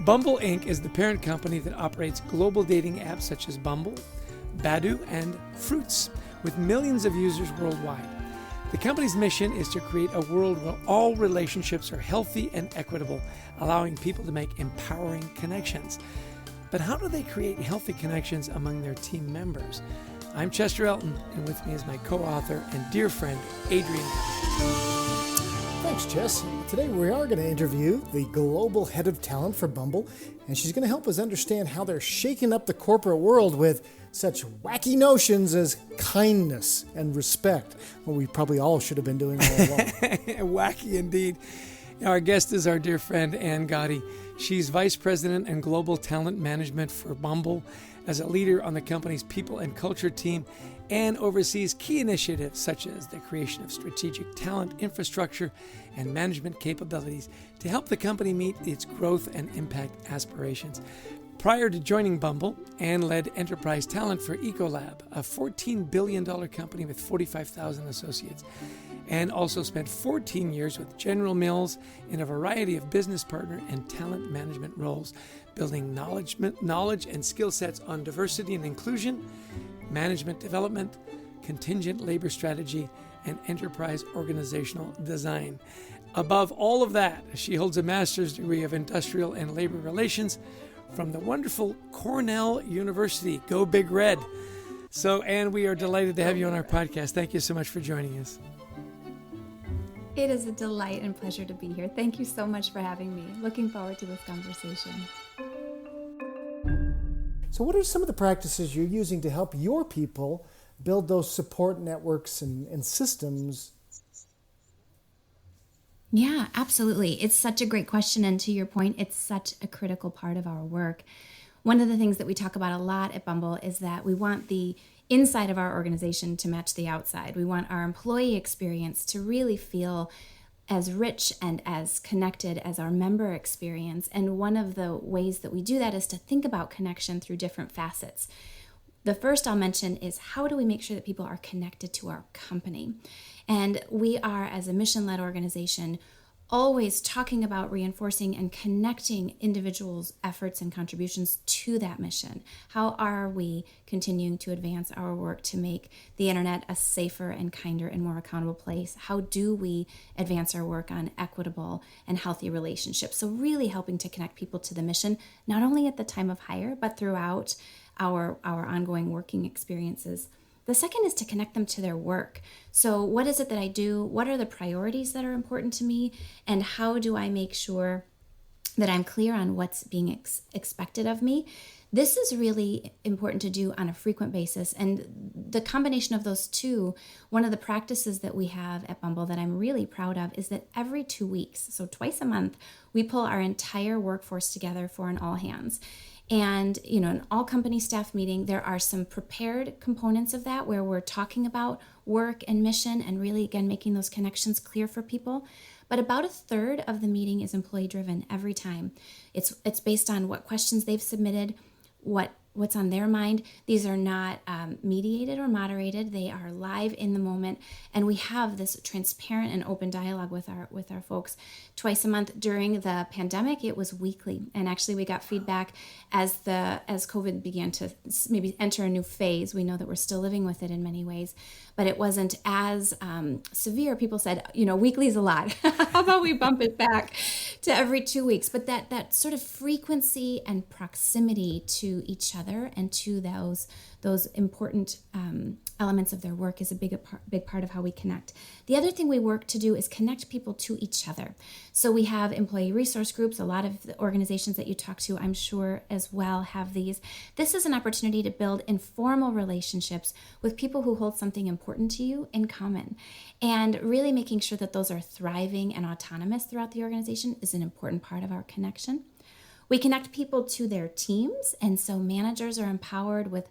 Bumble Inc. is the parent company that operates global dating apps such as Bumble, Badoo, and Fruits, with millions of users worldwide. The company's mission is to create a world where all relationships are healthy and equitable, allowing people to make empowering connections. But how do they create healthy connections among their team members? I'm Chester Elton, and with me is my co-author and dear friend, Adrian. Thanks, Jess. Today we are going to interview the global head of talent for Bumble, and she's going to help us understand how they're shaking up the corporate world with such wacky notions as kindness and respect, what we probably all should have been doing all along. Wacky indeed. Our guest is our dear friend, Ann Gotte. She's Vice President and Global Talent Management for Bumble. As a leader on the company's people and culture team, Ann oversees key initiatives such as the creation of strategic talent infrastructure and management capabilities to help the company meet its growth and impact aspirations. Prior to joining Bumble, Ann led enterprise talent for Ecolab, a $14 billion company with 45,000 associates. Ann also spent 14 years with General Mills in a variety of business partner and talent management roles, building knowledge and skill sets on diversity and inclusion, management development, contingent labor strategy, and enterprise organizational design. Above all of that, she holds a master's degree of industrial and labor relations from the wonderful Cornell University. Go Big Red. So, Ann, we are delighted to have you on our podcast. Thank you so much for joining us. It is a delight and pleasure to be here. Thank you so much for having me. Looking forward to this conversation. So what are some of the practices you're using to help your people build those support networks and systems? Yeah, absolutely. It's such a great question. And to your point, it's such a critical part of our work. One of the things that we talk about a lot at Bumble is that we want the inside of our organization to match the outside. We want our employee experience to really feel as rich and as connected as our member experience. And one of the ways that we do that is to think about connection through different facets. The first I'll mention is, how do we make sure that people are connected to our company? And we are, as a mission-led organization, always talking about reinforcing and connecting individuals' efforts and contributions to that mission. How are we continuing to advance our work to make the internet a safer and kinder and more accountable place? How do we advance our work on equitable and healthy relationships? So really helping to connect people to the mission, not only at the time of hire, but throughout our ongoing working experiences. The second is to connect them to their work. So what is it that I do? What are the priorities that are important to me? And how do I make sure that I'm clear on what's being expected of me? This is really important to do on a frequent basis. And the combination of those two, one of the practices that we have at Bumble that I'm really proud of is that every 2 weeks, so twice a month, we pull our entire workforce together for an all hands. And, an all company staff meeting, there are some prepared components of that where we're talking about work and mission and really, again, making those connections clear for people. But about a third of the meeting is employee driven every time. It's based on what questions they've submitted, what's on their mind. These are not mediated or moderated. They are live in the moment. And we have this transparent and open dialogue with our folks twice a month. During the pandemic, it was weekly. And actually we got feedback as COVID began to maybe enter a new phase. We know that we're still living with it in many ways, but it wasn't as severe. People said, weekly is a lot. How about we bump it back to every 2 weeks? But that sort of frequency and proximity to each other and to those important elements of their work is a big part of how we connect. The other thing we work to do is connect people to each other. So we have employee resource groups. A lot of the organizations that you talk to, I'm sure as well, have these. This is an opportunity to build informal relationships with people who hold something important to you in common. And really making sure that those are thriving and autonomous throughout the organization is an important part of our connection. We connect people to their teams, and so managers are empowered with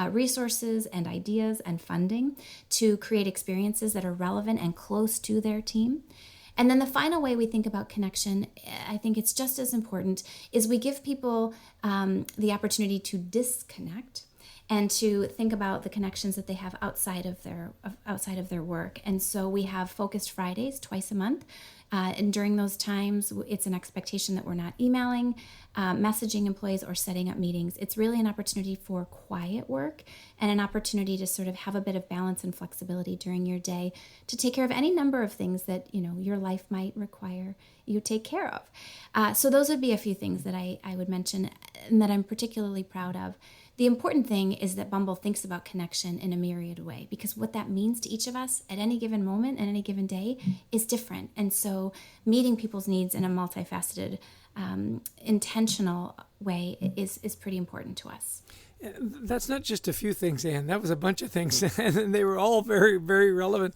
resources and ideas and funding to create experiences that are relevant and close to their team. And then the final way we think about connection, I think it's just as important, is we give people the opportunity to disconnect and to think about the connections that they have outside of their work. And so we have focused Fridays twice a month. And during those times, it's an expectation that we're not emailing, messaging employees, or setting up meetings. It's really an opportunity for quiet work and an opportunity to sort of have a bit of balance and flexibility during your day to take care of any number of things that, your life might require you take care of. So those would be a few things that I would mention and that I'm particularly proud of. The important thing is that Bumble thinks about connection in a myriad way, because what that means to each of us at any given moment, at any given day, is different. And so meeting people's needs in a multifaceted, intentional way is pretty important to us. That's not just a few things, Ann. That was a bunch of things, and they were all very, very relevant.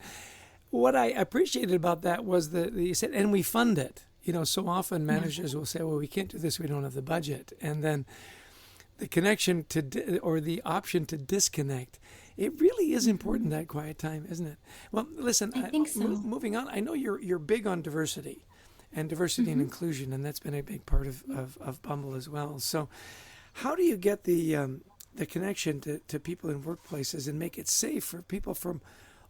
What I appreciated about that was that you said, and we fund it. So often managers will say, well, we can't do this, we don't have the budget. And then the connection or the option to disconnect, it really is important, that quiet time, isn't it? Well, listen, I think so. Moving on, I know you're big on diversity and inclusion, and that's been a big part of Bumble as well. So how do you get the connection to people in workplaces and make it safe for people from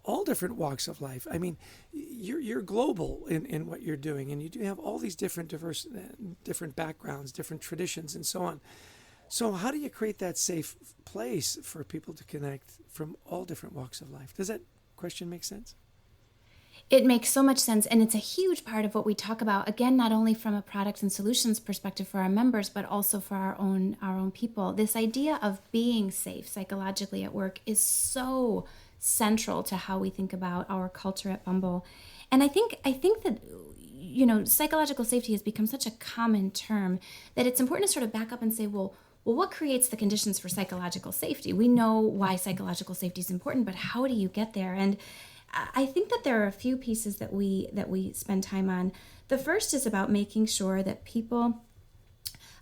all different walks of life? I mean, you're global in what you're doing, and you do have all these different backgrounds, different traditions, and so on. So how do you create that safe place for people to connect from all different walks of life? Does that question make sense? It makes so much sense, and it's a huge part of what we talk about, again, not only from a product and solutions perspective for our members, but also for our own people. This idea of being safe psychologically at work is so central to how we think about our culture at Bumble. And I think that psychological safety has become such a common term that it's important to sort of back up and say, well, what creates the conditions for psychological safety? We know why psychological safety is important, but how do you get there? And I think that there are a few pieces that we spend time on. The first is about making sure that people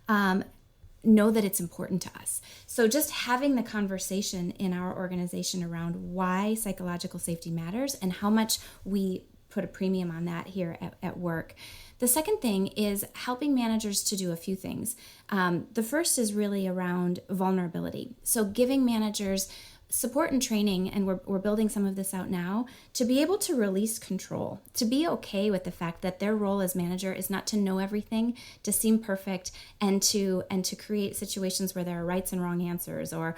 know that it's important to us. So just having the conversation in our organization around why psychological safety matters and how much we put a premium on that here at work. The second thing is helping managers to do a few things. The first is really around vulnerability. So giving managers support and training, and we're building some of this out now, to be able to release control, to be okay with the fact that their role as manager is not to know everything, to seem perfect, and to create situations where there are rights and wrong answers or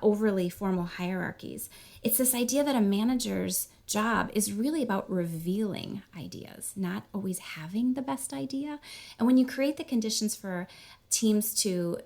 overly formal hierarchies. It's this idea that a manager's job is really about revealing ideas, not always having the best idea. And when you create the conditions for teams to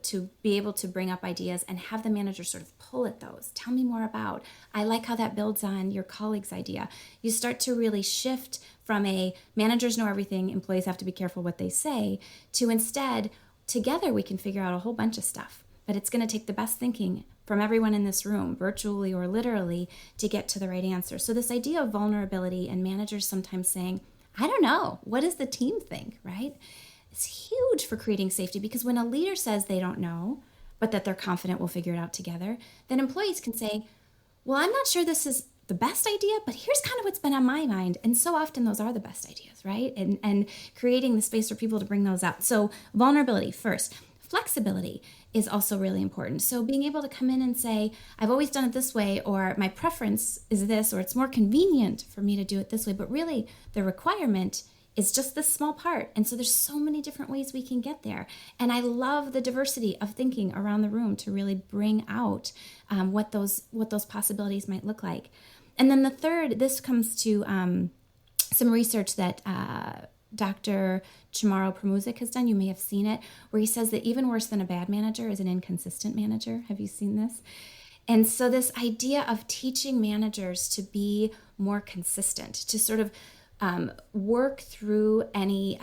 be able to bring up ideas and have the manager sort of pull at those, tell me more about, I like how that builds on your colleague's idea. You start to really shift from a managers know everything, employees have to be careful what they say, to instead, together we can figure out a whole bunch of stuff. But it's going to take the best thinking from everyone in this room, virtually or literally, to get to the right answer. So this idea of vulnerability and managers sometimes saying, I don't know, what does the team think, right? It's huge for creating safety, because when a leader says they don't know, but that they're confident we'll figure it out together, then employees can say, well, I'm not sure this is the best idea, but here's kind of what's been on my mind. And so often those are the best ideas, right? And creating the space for people to bring those out. So vulnerability first. Flexibility is also really important. So being able to come in and say, I've always done it this way, or my preference is this, or it's more convenient for me to do it this way. But really the requirement is just this small part. And so there's so many different ways we can get there. And I love the diversity of thinking around the room to really bring out what those possibilities might look like. And then the third, this comes to some research that Dr. Chamaro Pramuzik has done. You may have seen it, where he says that even worse than a bad manager is an inconsistent manager. Have you seen this? And so this idea of teaching managers to be more consistent, to sort of work through any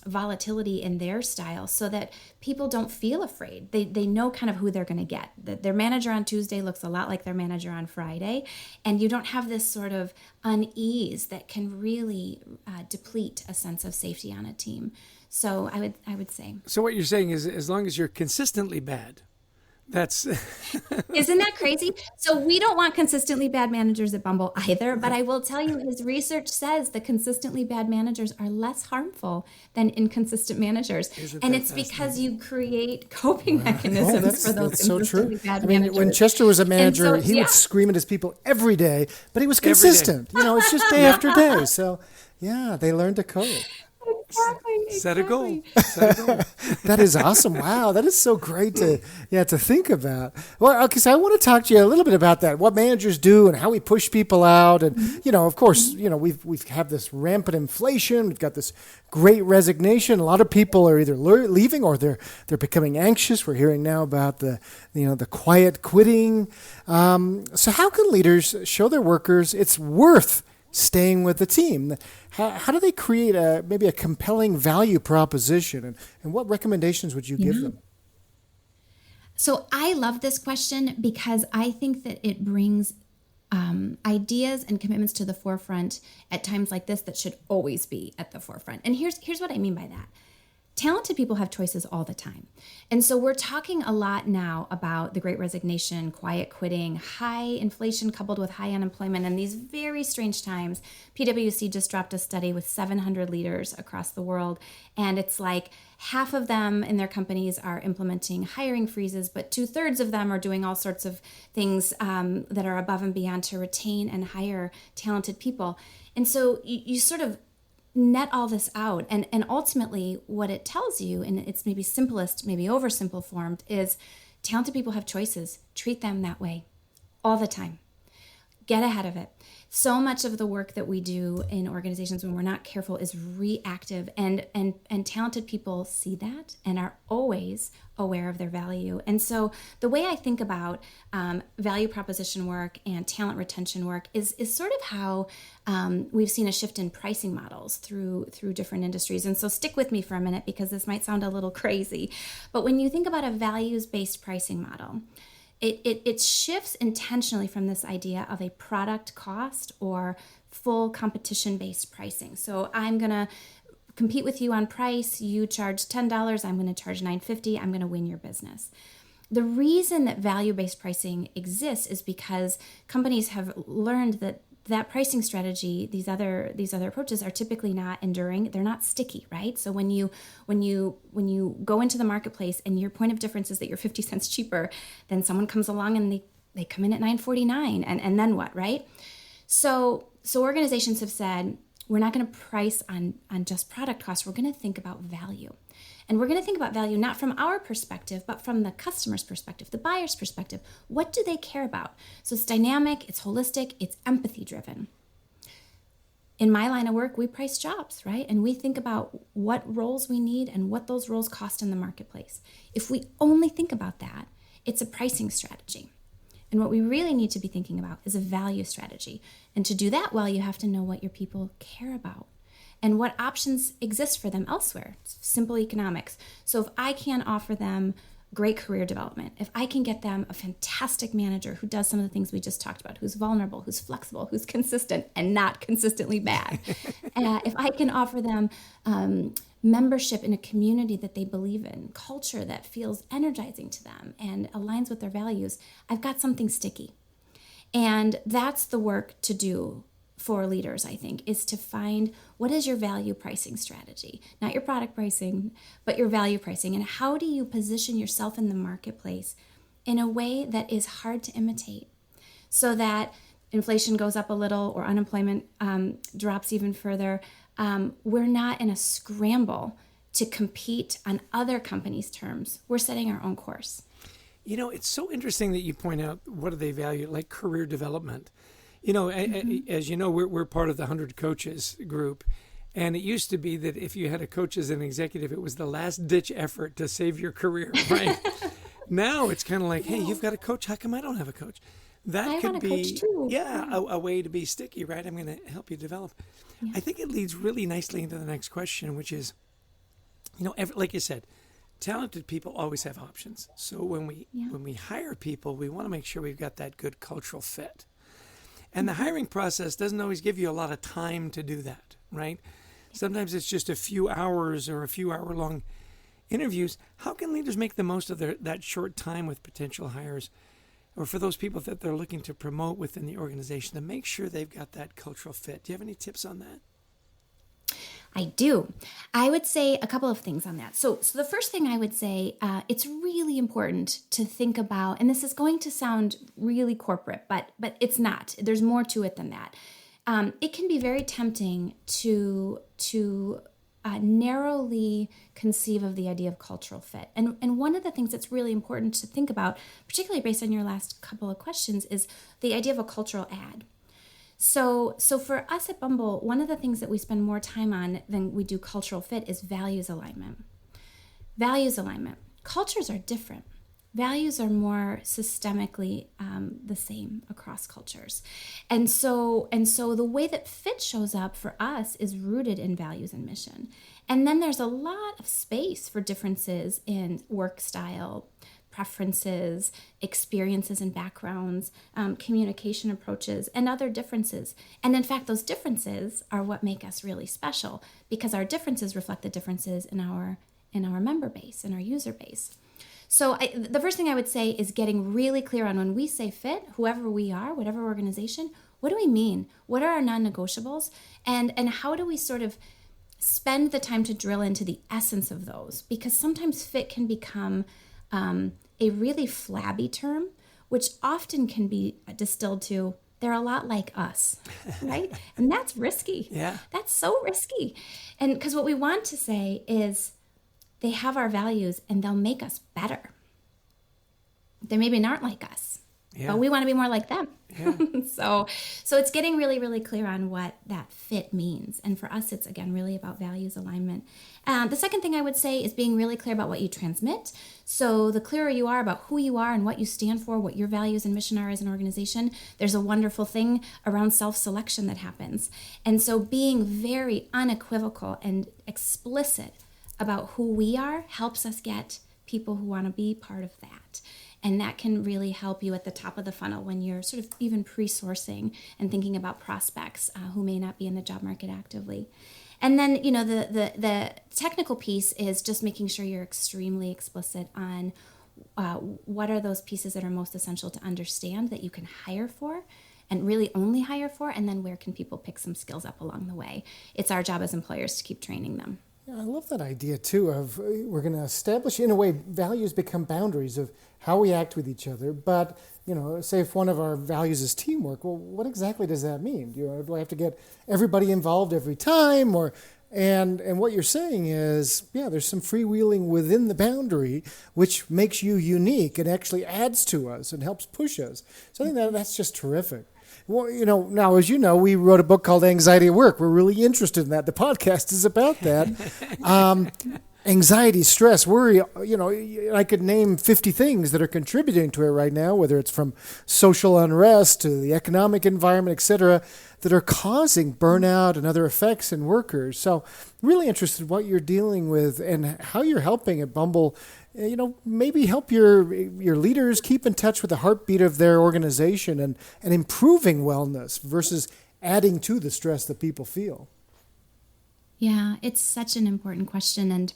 volatility in their style so that people don't feel afraid. They know kind of who they're going to get. Their manager on Tuesday looks a lot like their manager on Friday, and you don't have this sort of unease that can really deplete a sense of safety on a team. So I would say. So what you're saying is, as long as you're consistently bad, That's Isn't that crazy? So we don't want consistently bad managers at Bumble either, but I will tell you his research says that consistently bad managers are less harmful than inconsistent managers. Isn't And that it's because fascinating? you create coping Oh, mechanisms for those that's so consistently true. bad I mean, managers. when Chester was a manager, he yeah. would scream at his people every day, but he was Every day. consistent. It's just day after day. So, yeah, they learned to cope. Exactly. Set a goal. Set a goal. That is awesome. Wow, that is so great to think about. Well, okay, so I want to talk to you a little bit about that, what managers do and how we push people out. And, of course, we've have this rampant inflation. We've got this great resignation. A lot of people are either leaving or they're becoming anxious. We're hearing now about the quiet quitting. So how can leaders show their workers it's worth staying with the team? How do they create maybe a compelling value proposition, and what recommendations would you give them? So I love this question because I think that it brings ideas and commitments to the forefront at times like this that should always be at the forefront. And here's what I mean by that. Talented people have choices all the time. And so we're talking a lot now about the Great Resignation, quiet quitting, high inflation coupled with high unemployment, and these very strange times. PwC just dropped a study with 700 leaders across the world, and it's like half of them in their companies are implementing hiring freezes, but 2/3 of them are doing all sorts of things that are above and beyond to retain and hire talented people. And so you sort of net all this out, and ultimately what it tells you, and it's maybe simplest, maybe oversimple formed, is talented people have choices. Treat them that way all the time. Get ahead of it. So much of the work that we do in organizations when we're not careful is reactive, and talented people see that and are always aware of their value. And so the way I think about value proposition work and talent retention work is sort of how we've seen a shift in pricing models through different industries. And so stick with me for a minute because this might sound a little crazy, but when you think about a values-based pricing model, it shifts intentionally from this idea of a product cost or full competition-based pricing. So I'm going to compete with you on price. You charge $10. I'm going to charge $9.50. I'm going to win your business. The reason that value-based pricing exists is because companies have learned that pricing strategy, these other approaches are typically not enduring. They're not sticky, right? So when you go into the marketplace and your point of difference is that you're 50 cents cheaper, then someone comes along and they come in at $9.49, and then what, right? So organizations have said, we're not going to price on just product costs. We're going to think about value. And we're going to think about value not from our perspective, but from the customer's perspective, the buyer's perspective. What do they care about? So it's dynamic, it's holistic, it's empathy driven. In my line of work, we price jobs, right? And we think about what roles we need and what those roles cost in the marketplace. If we only think about that, it's a pricing strategy. And what we really need to be thinking about is a value strategy. And to do that well, you have to know what your people care about and what options exist for them elsewhere. It's simple economics. So if I can offer them great career development, if I can get them a fantastic manager who does some of the things we just talked about, who's vulnerable, who's flexible, who's consistent and not consistently bad, if I can offer them membership in a community that they believe in, culture that feels energizing to them and aligns with their values, I've got something sticky. And that's the work to do for leaders, I think, is to find what is your value pricing strategy, not your product pricing, but your value pricing. And how do you position yourself in the marketplace in a way that is hard to imitate so that inflation goes up a little or unemployment drops even further. We're not in a scramble to compete on other companies' terms. We're setting our own course. It's so interesting that you point out what do they value, like career development. As you know, we're part of the 100 Coaches group. And it used to be that if you had a coach as an executive, it was the last-ditch effort to save your career, right? Now it's kind of like, hey, you've got a coach. How come I don't have a coach? That could be, a way to be sticky, right? I'm going to help you develop. Yeah. I think it leads really nicely into the next question, which is, like you said, talented people always have options. So when we hire people, we want to make sure we've got that good cultural fit. And the hiring process doesn't always give you a lot of time to do that, right? Sometimes it's just a few hours or a few hour-long interviews, how can leaders make the most of that short time with potential hires, or for those people that they're looking to promote within the organization, to make sure they've got that cultural fit? Do you have any tips on that? I do. I would say a couple of things on that. So the first thing I would say, it's really important to think about, and this is going to sound really corporate, but it's not. There's more to it than that. It can be very tempting to narrowly conceive of the idea of cultural fit. And one of the things that's really important to think about, particularly based on your last couple of questions, is the idea of a cultural ad. So for us at Bumble, one of the things that we spend more time on than we do cultural fit is values alignment. Values alignment. Cultures are different. Values are more systemically the same across cultures. And so the way that fit shows up for us is rooted in values and mission. And then there's a lot of space for differences in work style, preferences, experiences and backgrounds, communication approaches, and other differences. And in fact, those differences are what make us really special, because our differences reflect the differences in our member base, in our user base. So the first thing I would say is getting really clear on, when we say fit, whoever we are, whatever organization, what do we mean? What are our non-negotiables? And how do we sort of spend the time to drill into the essence of those? Because sometimes fit can become a really flabby term, which often can be distilled to, they're a lot like us, right? And that's risky. Yeah. That's so risky. And because what we want to say is, they have our values and they'll make us better. They maybe aren't like us, but we want to be more like them. Yeah. So it's getting really, really clear on what that fit means. And for us, it's, again, really about values alignment. The second thing I would say is being really clear about what you transmit. So the clearer you are about who you are and what you stand for, what your values and mission are as an organization, there's a wonderful thing around self-selection that happens. And so being very unequivocal and explicit about who we are helps us get people who want to be part of that. And that can really help you at the top of the funnel when you're sort of even pre-sourcing and thinking about prospects who may not be in the job market actively. And then, the technical piece is just making sure you're extremely explicit on what are those pieces that are most essential to understand that you can hire for, and really only hire for, and then where can people pick some skills up along the way. It's our job as employers to keep training them. Yeah, I love that idea, too, of we're going to establish, in a way, values become boundaries of how we act with each other. But, say if one of our values is teamwork, well, what exactly does that mean? Do I have to get everybody involved every time? And what you're saying is, there's some freewheeling within the boundary, which makes you unique and actually adds to us and helps push us. So I think that's just terrific. Well, now, as you know, we wrote a book called Anxiety at Work. We're really interested in that. The podcast is about that. Anxiety, stress, worry, I could name 50 things that are contributing to it right now, whether it's from social unrest to the economic environment, et cetera, that are causing burnout and other effects in workers. So really interested in what you're dealing with and how you're helping at Bumble, maybe help your leaders keep in touch with the heartbeat of their organization and improving wellness versus adding to the stress that people feel. Yeah, it's such an important question. And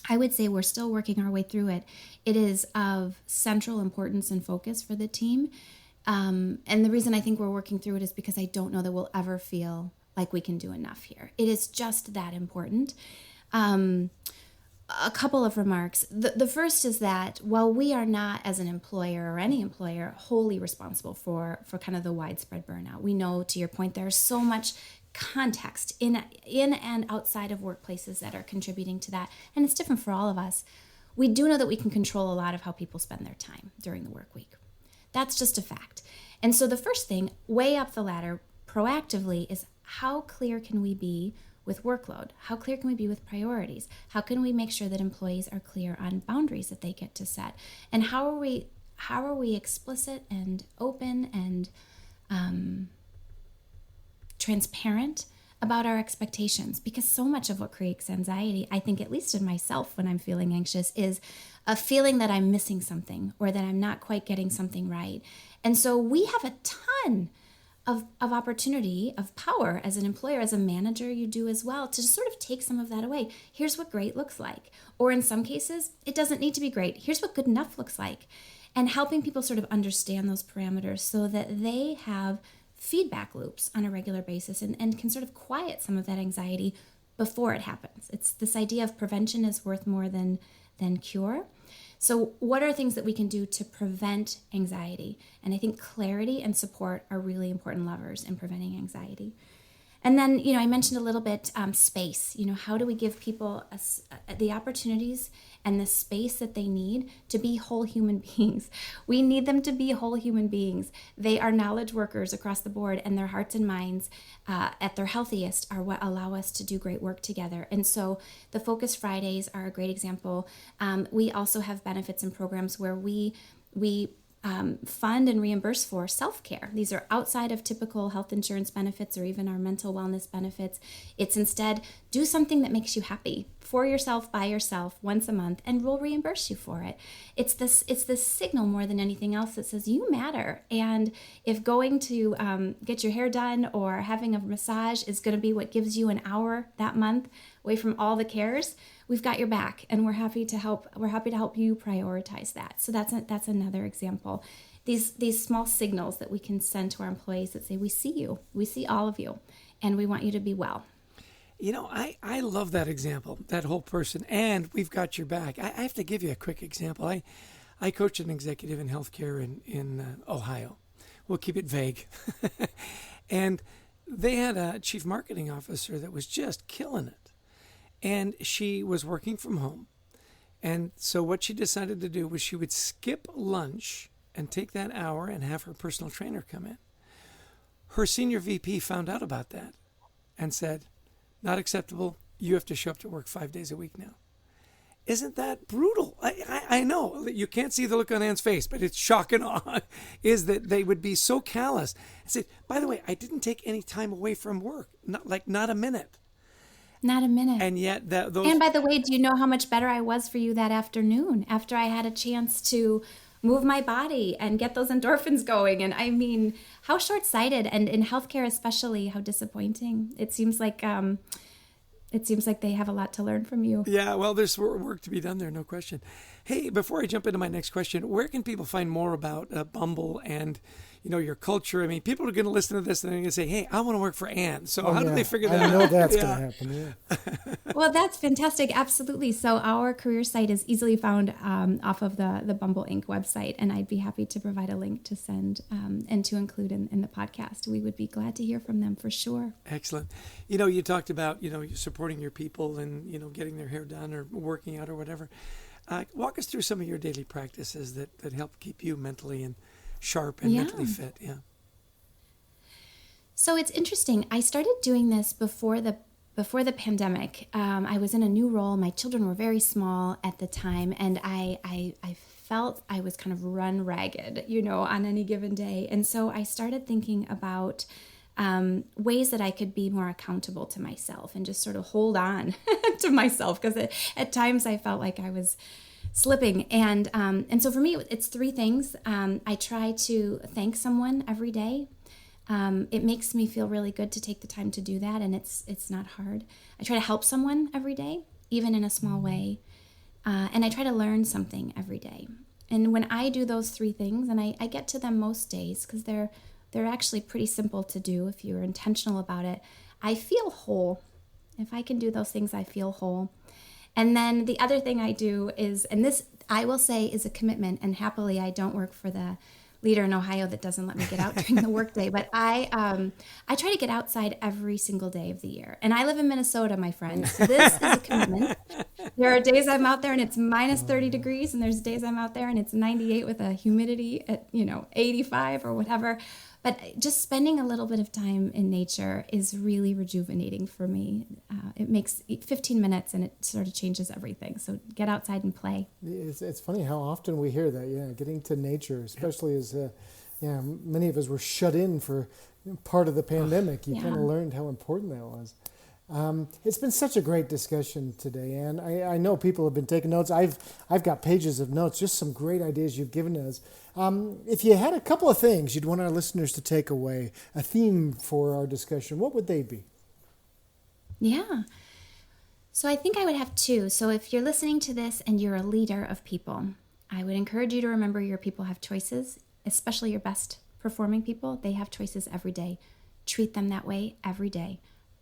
I would say we're still working our way through it. It is of central importance and focus for the team. And the reason I think we're working through it is because I don't know that we'll ever feel like we can do enough here. It is just that important. A couple of remarks. The first is that while we are not, as an employer or any employer, wholly responsible for kind of the widespread burnout, we know, to your point, there's so much context in and outside of workplaces that are contributing to that, and it's different for all of us. We do know that we can control a lot of how people spend their time during the work week. That's just a fact. And so the first thing, way up the ladder, proactively, is how clear can we be with workload? How clear can we be with priorities? How can we make sure that employees are clear on boundaries that they get to set? And how are we explicit and open and transparent about our expectations? Because so much of what creates anxiety, I think, at least in myself when I'm feeling anxious, is a feeling that I'm missing something or that I'm not quite getting something right. And so we have a ton of opportunity, of power as an employer, as a manager, you do as well, to just sort of take some of that away. Here's what great looks like. Or in some cases, it doesn't need to be great. Here's what good enough looks like. And helping people sort of understand those parameters so that they have feedback loops on a regular basis and can sort of quiet some of that anxiety before it happens. It's this idea of prevention is worth more than cure. So what are things that we can do to prevent anxiety? And I think clarity and support are really important levers in preventing anxiety. And then, I mentioned a little bit space. How do we give people the opportunities and the space that they need to be whole human beings? We need them to be whole human beings. They are knowledge workers across the board, and their hearts and minds at their healthiest are what allow us to do great work together. And so the Focus Fridays are a great example. We also have benefits and programs where we fund and reimburse for self-care. These are outside of typical health insurance benefits or even our mental wellness benefits. It's instead do something that makes you happy for yourself, by yourself, once a month, and we'll reimburse you for it. It's this signal more than anything else that says you matter. And if going to get your hair done or having a massage is going to be what gives you an hour that month away from all the cares, we've got your back, and we're happy to help. We're happy to help you prioritize that. So that's another example. These small signals that we can send to our employees that say, we see you, we see all of you, and we want you to be well. I love that example, that whole person, and we've got your back. I have to give you a quick example. I coach an executive in healthcare in Ohio. We'll keep it vague. And they had a chief marketing officer that was just killing it. And she was working from home. And so what she decided to do was she would skip lunch and take that hour and have her personal trainer come in. Her senior VP found out about that and said, not acceptable. You have to show up to work 5 days a week now. Isn't that brutal? I know that you can't see the look on Anne's face, but it's shock and awe, is that they would be so callous and say, by the way, I didn't take any time away from work, not a minute. Not a minute. And yet those... And by the way, do you know how much better I was for you that afternoon after I had a chance to move my body and get those endorphins going? And I mean, how short-sighted, and in healthcare especially, how disappointing. It seems like they have a lot to learn from you. Yeah, well, there's work to be done there, no question. Hey, before I jump into my next question, where can people find more about Bumble and your culture? I mean, people are going to listen to this and they're going to say, hey, I want to work for Anne. So how do they figure that out? I know that's going to happen, yeah. Well, that's fantastic. Absolutely. So our career site is easily found off of the Bumble Inc. website, and I'd be happy to provide a link to send and to include in the podcast. We would be glad to hear from them for sure. Excellent. You talked about, supporting your people and, getting their hair done or working out or whatever. Walk us through some of your daily practices that help keep you mentally and sharp and mentally fit. Yeah. So it's interesting. I started doing this before the pandemic. I was in a new role. My children were very small at the time, and I felt I was kind of run ragged, on any given day. And so I started thinking about ways that I could be more accountable to myself and just sort of hold on to myself, because at times I felt like I was slipping. And so for me, it's three things. I try to thank someone every day. It makes me feel really good to take the time to do that, and it's not hard. I try to help someone every day, even in a small way. And I try to learn something every day. And when I do those three things, and I get to them most days, because they're actually pretty simple to do if you're intentional about it, I feel whole. If I can do those things, I feel whole. And then the other thing I do is, and this I will say is a commitment, and happily I don't work for the leader in Ohio that doesn't let me get out during the workday, but I try to get outside every single day of the year. And I live in Minnesota, my friend, so this is a commitment. There are days I'm out there and it's minus 30 degrees, and there's days I'm out there and it's 98 with a humidity at 85 or whatever. But just spending a little bit of time in nature is really rejuvenating for me. It makes 15 minutes and it sort of changes everything. So get outside and play. It's funny how often we hear that, getting to nature, especially as many of us were shut in for part of the pandemic. You kind of learned how important that was. It's been such a great discussion today, and I know people have been taking notes. I've got pages of notes, just some great ideas you've given us. If you had a couple of things you'd want our listeners to take away, a theme for our discussion, what would they be? Yeah. So I think I would have two. So if you're listening to this and you're a leader of people, I would encourage you to remember your people have choices, especially your best performing people. They have choices every day. Treat them that way every day.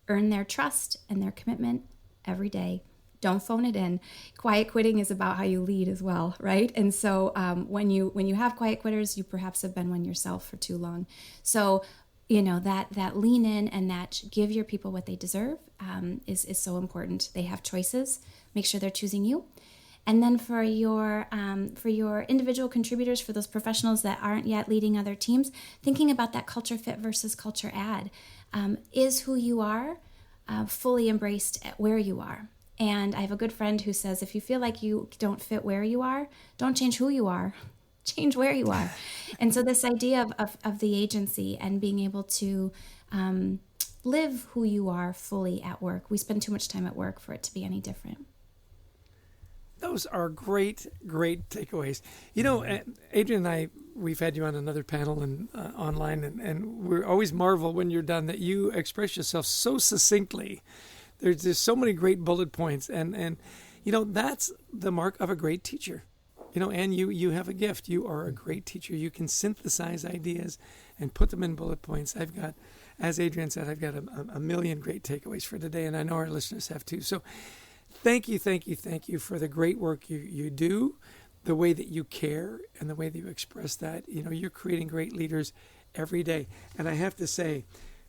Earn their trust and their commitment every day. Don't phone it in. Quiet quitting is about how you lead as well, right? And so when you have quiet quitters, you perhaps have been one yourself for too long. So that lean in and that give your people what they deserve is so important. They have choices. Make sure they're choosing you. And then for your individual contributors, for those professionals that aren't yet leading other teams, thinking about that culture fit versus culture add. Is who you are fully embraced at where you are? And I have a good friend who says, if you feel like you don't fit where you are, don't change who you are, change where you are. And so this idea of the agency and being able to live who you are fully at work. We spend too much time at work for it to be any different. Those are great takeaways. Adrian and I, we've had you on another panel and online, and we always marvel when you're done that you express yourself so succinctly. There's so many great bullet points, and that's the mark of a great teacher. And you have a gift. You are a great teacher. You can synthesize ideas and put them in bullet points. As Adrian said, I've got a million great takeaways for today, and I know our listeners have too. So thank you for the great work you do, the way that you care, and the way that you express that. You're creating great leaders every day. And I have to say,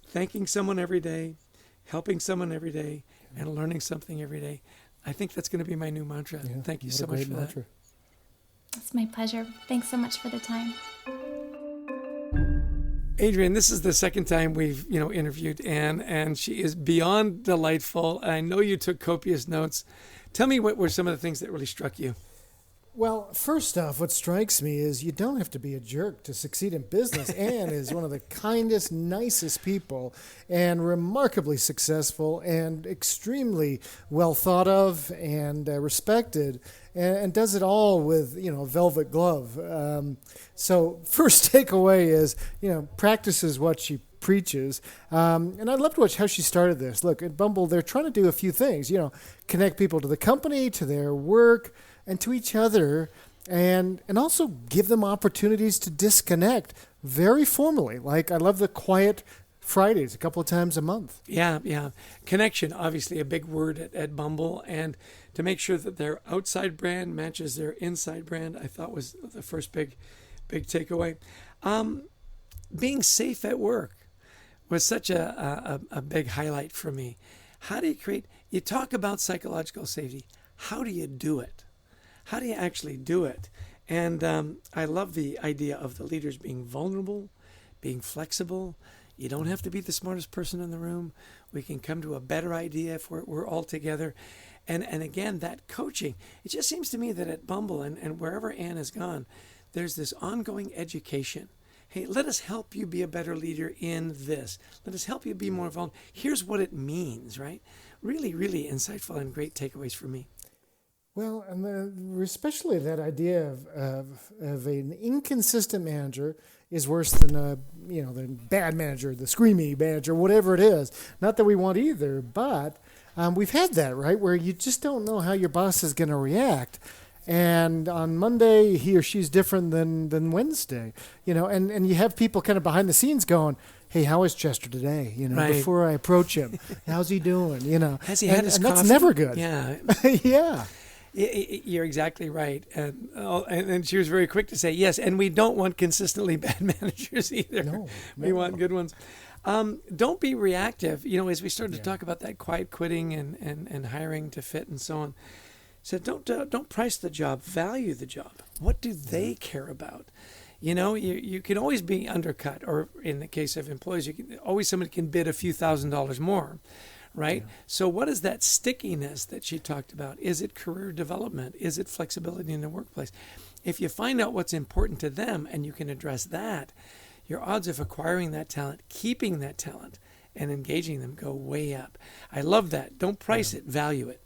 thanking someone every day, helping someone every day, and learning something every day, I think that's going to be my new mantra. Yeah, Thank you so much for that. It's my pleasure. Thanks so much for the time. Adrian, this is the second time we've interviewed Anne, and she is beyond delightful. I know you took copious notes. Tell me, what were some of the things that really struck you? Well, first off, what strikes me is you don't have to be a jerk to succeed in business. Anne is one of the kindest, nicest people, and remarkably successful, and extremely well thought of and respected, and does it all with a velvet glove. So first takeaway is practices what she preaches. And I loved how she started this. Look, at Bumble, they're trying to do a few things. Connect people to the company, to their work, and to each other, and also give them opportunities to disconnect very formally. Like, I love the quiet Fridays a couple of times a month. Yeah. Connection, obviously a big word at Bumble, and to make sure that their outside brand matches their inside brand, I thought was the first big takeaway. Being safe at work was such a big highlight for me. How do you talk about psychological safety. How do you do it? How do you actually do it? And I love the idea of the leaders being vulnerable, being flexible. You don't have to be the smartest person in the room. We can come to a better idea if we're all together. And again, that coaching, it just seems to me that at Bumble and wherever Anne has gone, there's this ongoing education. Hey, let us help you be a better leader in this. Let us help you be more vulnerable. Here's what it means, right? Really, really insightful and great takeaways for me. Well, and especially that idea of an inconsistent manager is worse than the bad manager, the screamy manager, whatever it is. Not that we want either, but we've had that, right, where you just don't know how your boss is going to react. And on Monday, he or she's different than Wednesday, and you have people kind of behind the scenes going, hey, how is Chester today? Right. Before I approach him, how's he doing? Has he had his coffee? That's never good. Yeah. Yeah. You're exactly right. And she was very quick to say, yes, and we don't want consistently bad managers either. No, we want good ones. Don't be reactive. As we started to talk about that quiet quitting and hiring to fit and so on, said don't price the job, value the job. What do they care about? You can always be undercut, or in the case of employees, somebody can bid a few $1,000s more. Right? Yeah. So what is that stickiness that she talked about? Is it career development? Is it flexibility in the workplace? If you find out what's important to them and you can address that, your odds of acquiring that talent, keeping that talent, and engaging them go way up. I love that. Don't price it, value it.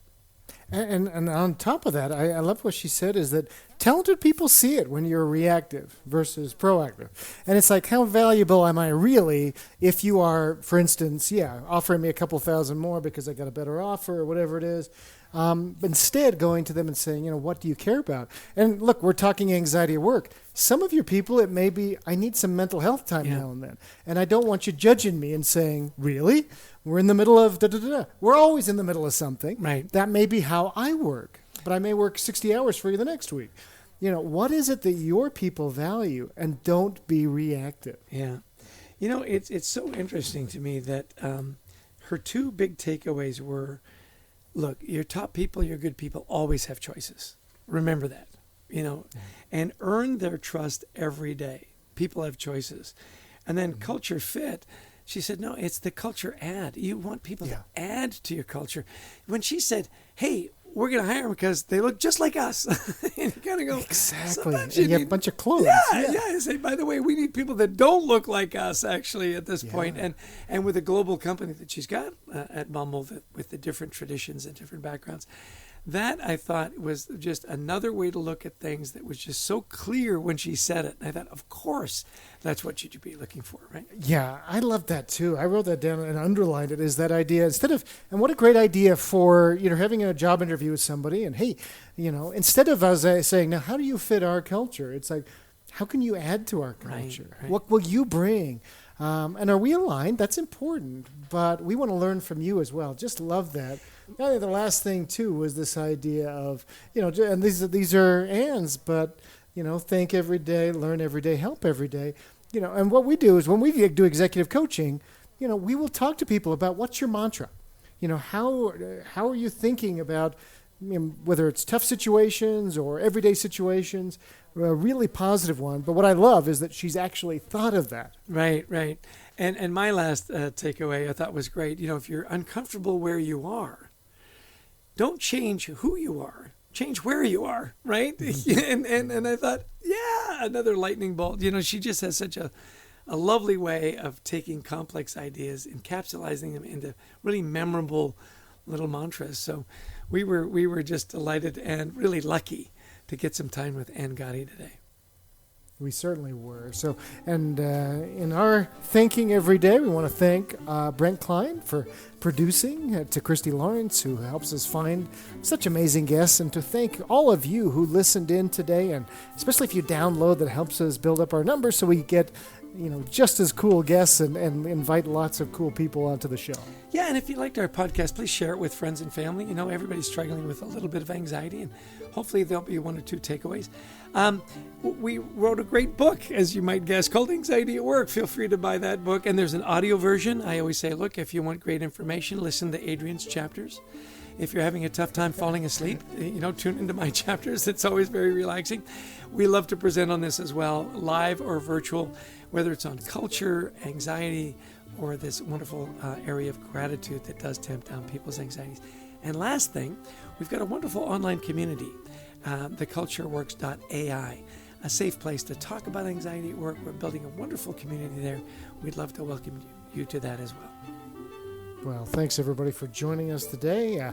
And on top of that, I love what she said is that talented people see it when you're reactive versus proactive. And it's like, how valuable am I really if you are, for instance, offering me a couple thousand more because I got a better offer or whatever it is. Instead, going to them and saying, what do you care about? And look, we're talking anxiety at work. Some of your people, it may be, I need some mental health time now and then. And I don't want you judging me and saying, really? We're in the middle of da-da-da-da. We're always in the middle of something. Right. That may be how I work, but I may work 60 hours for you the next week. What is it that your people value? And don't be reactive. Yeah. It's so interesting to me that her two big takeaways were, look, your top people, your good people always have choices. Remember that, and earn their trust every day. People have choices. And then culture fit, she said, no, it's the culture add. You want people to add to your culture. When she said, hey, we're going to hire them because they look just like us. And you kind of go, exactly. And you have a bunch of clothes. Yeah. I say, by the way, we need people that don't look like us, actually, at this point. And with a global company that she's got at Bumble, with the different traditions and different backgrounds, that I thought was just another way to look at things that was just so clear when she said it. And I thought, of course, that's what you'd be looking for, right? Yeah, I love that too. I wrote that down and underlined it, is that idea. And what a great idea for, having a job interview with somebody and, hey, instead of us saying, now, how do you fit our culture? It's like, how can you add to our culture? Right. What will you bring? And are we aligned? That's important, but we want to learn from you as well. Just love that. I think the last thing too was this idea of, and these are ands, but, think every day, learn every day, help every day. And what we do is when we do executive coaching, we will talk to people about what's your mantra. How are you thinking about, whether it's tough situations or everyday situations, a really positive one. But what I love is that she's actually thought of that. Right. And my last takeaway I thought was great. If you're uncomfortable where you are, don't change who you are. Change where you are, right? and I thought, another lightning bolt. She just has such a lovely way of taking complex ideas, encapsulating them into really memorable little mantras. So we were just delighted and really lucky to get some time with Ann Gotte today. We certainly were. So, and in our thinking every day, we want to thank Brent Klein for producing, to Christy Lawrence, who helps us find such amazing guests, and to thank all of you who listened in today, and especially if you download, that helps us build up our numbers so we get just as cool guests and invite lots of cool people onto the show. Yeah, and if you liked our podcast, please share it with friends and family. Everybody's struggling with a little bit of anxiety, and hopefully there'll be one or two takeaways. We wrote a great book, as you might guess, called Anxiety at Work. Feel free to buy that book. And there's an audio version. I always say, look, if you want great information, listen to Adrian's chapters. If you're having a tough time falling asleep, tune into my chapters. It's always very relaxing. We love to present on this as well, live or virtual, whether it's on culture, anxiety, or this wonderful area of gratitude that does tamp down people's anxieties. And last thing, we've got a wonderful online community, thecultureworks.ai, a safe place to talk about anxiety at work. We're building a wonderful community there. We'd love to welcome you to that as well. Well, thanks everybody for joining us today.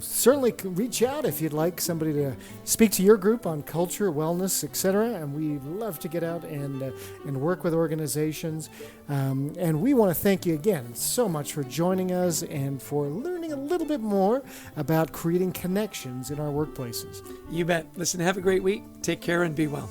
Certainly reach out if you'd like somebody to speak to your group on culture, wellness, etc. And we'd love to get out and work with organizations. And we want to thank you again so much for joining us and for learning a little bit more about creating connections in our workplaces. You bet. Listen, have a great week. Take care and be well.